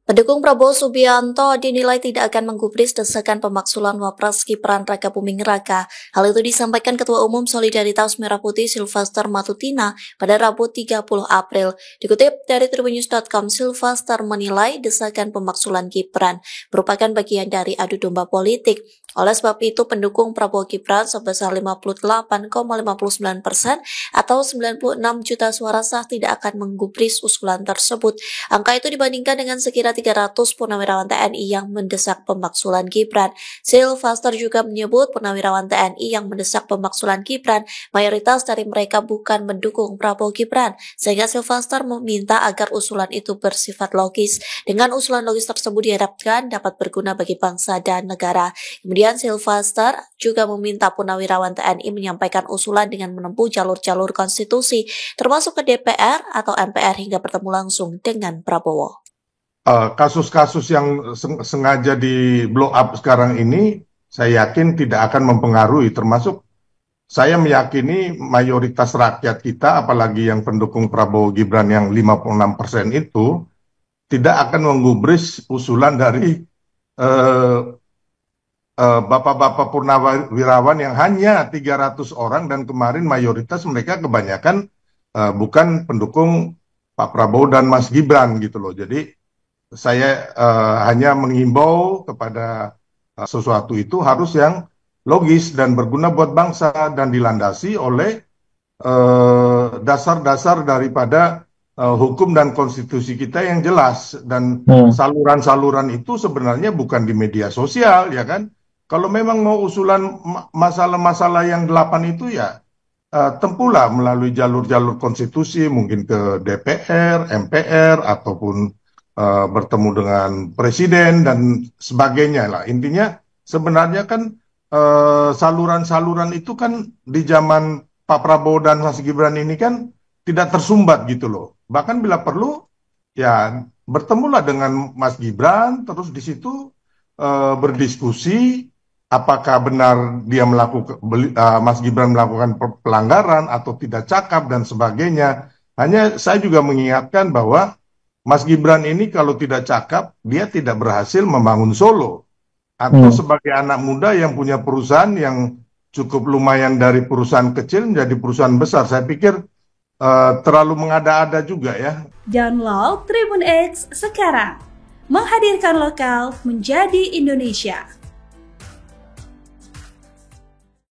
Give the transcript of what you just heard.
Pendukung Prabowo Subianto dinilai tidak akan menggubris desakan pemaksulan Wapres Gibran Raka Buming Raka. Hal itu disampaikan Ketua Umum Solidaritas Merah Putih Sylvester Matutina pada Rabu 30 April. Dikutip dari tribunnews.com, Sylvester menilai desakan pemaksulan Gibran merupakan bagian dari adu domba politik. Oleh sebab itu, pendukung Prabowo Gibran sebesar 58,59% atau 96 juta suara sah tidak akan menggubris usulan tersebut. Angka itu dibandingkan dengan sekira 300 purnawirawan TNI yang mendesak pemaksulan Gibran. Sylvester juga menyebut purnawirawan TNI yang mendesak pemaksulan Gibran, mayoritas dari mereka bukan mendukung Prabowo Gibran, sehingga Sylvester meminta agar usulan itu bersifat logis. Dengan usulan logis tersebut diharapkan dapat berguna bagi bangsa dan negara. Kemudian Sylvester juga meminta purnawirawan TNI menyampaikan usulan dengan menempuh jalur-jalur konstitusi, termasuk ke DPR atau MPR hingga bertemu langsung dengan Prabowo. Kasus-kasus yang sengaja di blow up sekarang ini, saya yakin tidak akan mempengaruhi, termasuk saya meyakini mayoritas rakyat kita, apalagi yang pendukung Prabowo Gibran yang 56% itu, tidak akan menggubris usulan dari bapak-bapak purnawirawan yang hanya 300 orang, dan kemarin mayoritas mereka kebanyakan bukan pendukung Pak Prabowo dan Mas Gibran gitu loh. Jadi saya hanya mengimbau kepada sesuatu itu harus yang logis dan berguna buat bangsa dan dilandasi oleh dasar-dasar daripada hukum dan konstitusi kita yang jelas. Dan saluran-saluran itu sebenarnya bukan di media sosial, ya kan? Kalau memang mau usulan masalah-masalah yang 8 itu ya tempuhlah melalui jalur-jalur konstitusi, mungkin ke DPR, MPR, ataupun bertemu dengan presiden dan sebagainya lah. Intinya sebenarnya kan saluran-saluran itu kan di zaman Pak Prabowo dan Mas Gibran ini kan tidak tersumbat gitu loh. Bahkan bila perlu ya bertemulah dengan Mas Gibran, terus di situ berdiskusi apakah benar dia Mas Gibran melakukan pelanggaran atau tidak cakap dan sebagainya. Hanya saya juga mengingatkan bahwa Mas Gibran ini kalau tidak cakap, dia tidak berhasil membangun Solo. Atau sebagai anak muda yang punya perusahaan yang cukup lumayan dari perusahaan kecil menjadi perusahaan besar. Saya pikir terlalu mengada-ada juga ya. Download Tribun X sekarang. Menghadirkan lokal menjadi Indonesia.